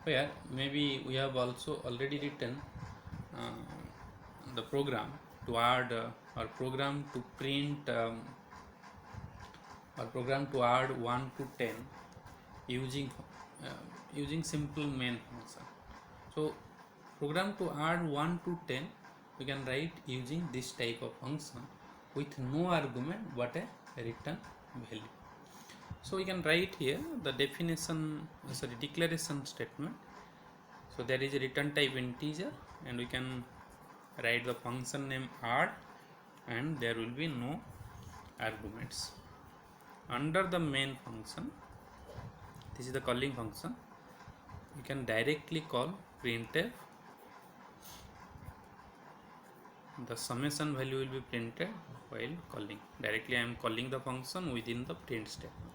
where maybe we have also already written uh, the program to add or program to print or program to add 1 to 10 using using simple main function. So program to add 1 to 10 we can write using this type of function with no argument but a return value. So we can write here the definition, sorry, declaration statement. So there is a return type integer and we can write the function name add and there will be no arguments. Under the main function, this is the calling function, you can directly call printf. The summation value will be printed while calling. Directly I am calling the function within the print statement.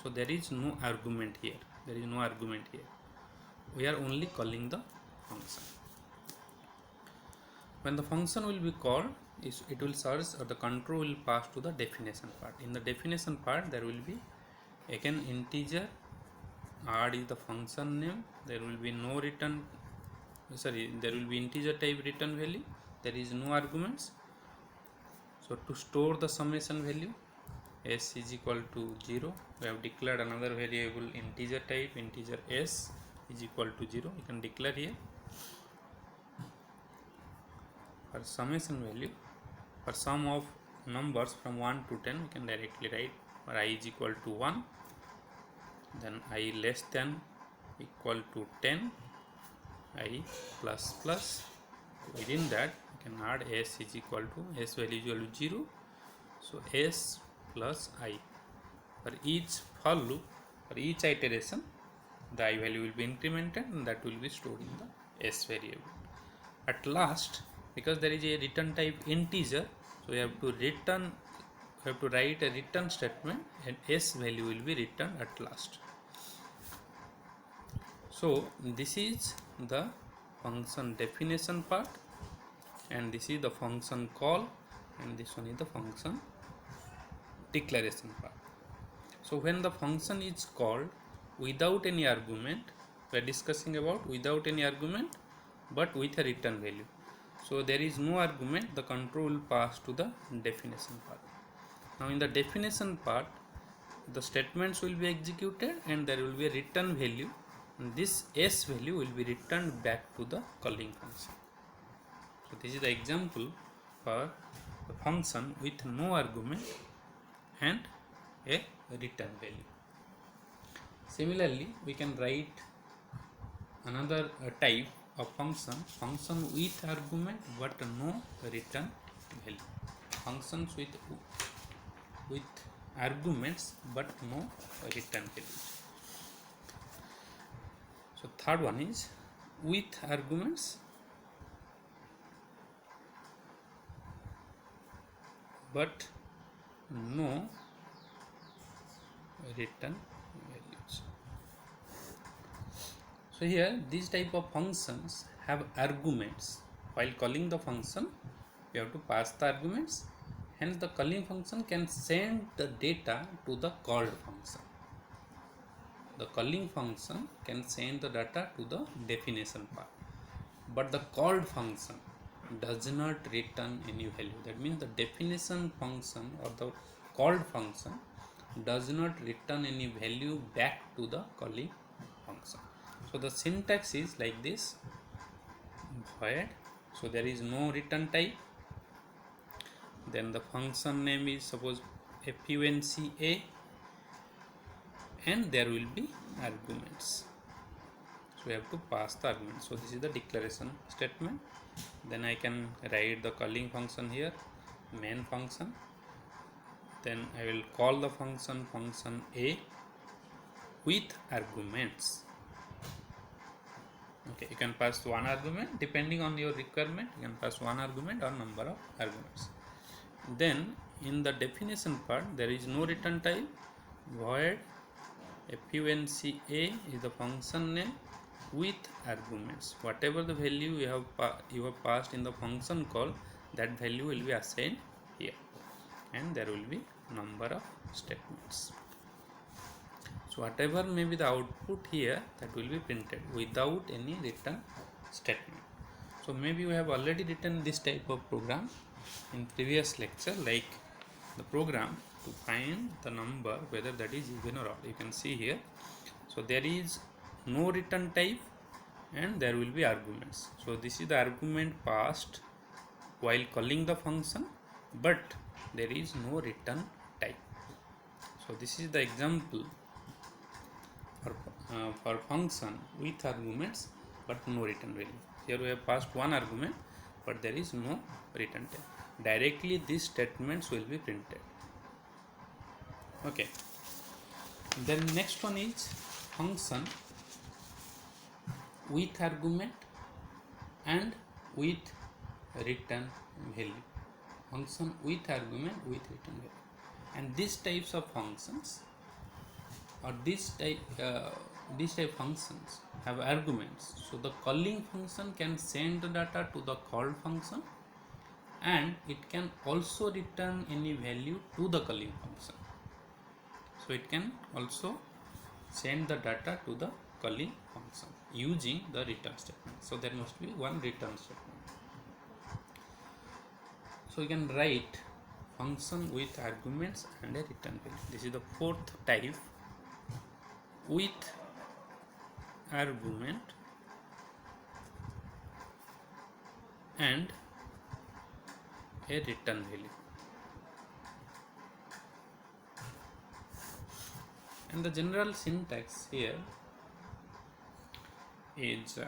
So there is no argument here. There is no argument here. We are only calling the function. When the function will be called, it will search or the control will pass to the definition part. In the definition part, there will be again integer. Add is the function name. There will be no return. Sorry, there will be integer type return value. There is no arguments. So to store the summation value, s is equal to 0. We have declared another variable integer type, integer s is equal to 0. You can declare here. For summation value, for sum of numbers from 1 to 10, we can directly write for I is equal to 1, then I less than equal to 10, I plus plus. Within that, you can add s is equal to, s value is equal to 0. So s plus I. For each for loop, for each iteration, the I value will be incremented and that will be stored in the s variable. At last, because there is a return type integer, so we have to return, we have to write a return statement and s value will be returned at last. So this is the function definition part and this is the function call and this one is the function declaration part. So when the function is called without any argument, we are discussing about without any argument but with a return value. So there is no argument, the control will pass to the definition part. Now in the definition part, the statements will be executed and there will be a return value. And this s value will be returned back to the calling function. So this is the example for the function with no argument and a return value. Similarly, we can write another type of function with argument but no return value. Functions with arguments but no return values. So third one is with arguments but no return values. So here these type of functions have arguments. While calling the function, we have to pass the arguments. Hence the calling function can send the data to the called function. The calling function can send the data to the definition part. But the called function does not return any value. That means the definition function or the called function does not return any value back to the calling function. So the syntax is like this: void, so there is no return type, then the function name is suppose funca and there will be arguments. So we have to pass the arguments. So this is the declaration statement. Then I can write the calling function here, main function. Then I will call the function a with arguments. Okay, you can pass one argument depending on your requirement. You can pass one argument or number of arguments. Then in the definition part there is no return type. Void funca is the function name with arguments. Whatever the value you have passed in the function call, that value will be assigned here, and there will be number of statements. So whatever may be the output here, that will be printed without any return statement. So maybe we have already written this type of program in previous lecture, like the program to find the number whether that is even or odd. You can see here. So there is no return type and there will be arguments. So this is the argument passed while calling the function, but there is no return type. So this is the example for function with arguments but no return value. Here we have passed one argument but there is no return type. Directly these statements will be printed. Okay. Then next one is function with argument and with return value. Function with argument with return value. And these types of functions or this type functions have arguments. So the calling function can send the data to the called function and it can also return any value to the calling function. So it can also send the data to the calling function using the return statement. So there must be one return statement. So you can write function with arguments and a return value. This is the fourth type, with argument and a return value. And the general syntax here is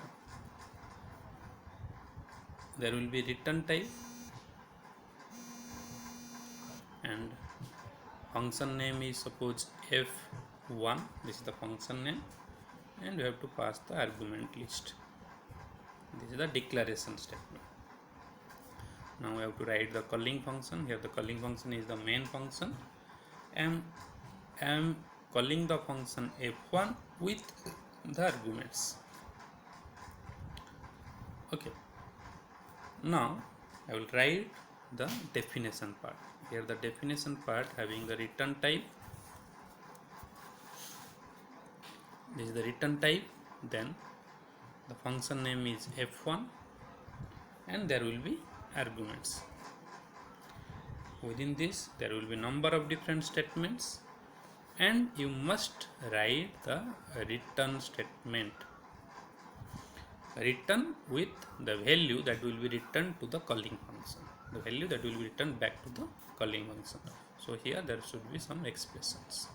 there will be return type and function name is suppose f1. This is the function name and we have to pass the argument list. This is the declaration statement. Now we have to write the calling function. Here the calling function is the main function. I am calling the function f1 with the arguments. Okay. Now I will write the definition part. Here the definition part having the return type. This is the return type. Then the function name is f1 and there will be arguments. Within this there will be number of different statements and you must write the return statement. Return with the value that will be returned to the calling function. The value that will be returned back to the calling function. So here there should be some expressions.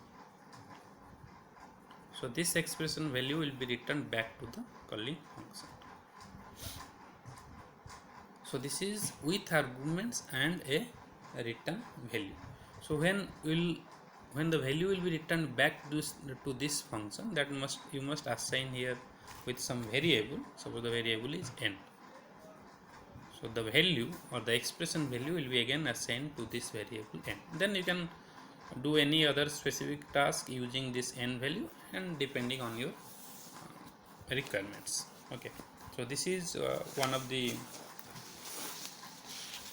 So this expression value will be returned back to the calling function. So this is with arguments and a return value. So when the value will be returned back to this function, that you must assign here with some variable. Suppose the variable is n. So the value or the expression value will be again assigned to this variable n. Then you can do any other specific task using this n value and depending on your requirements. Okay. So this is one of the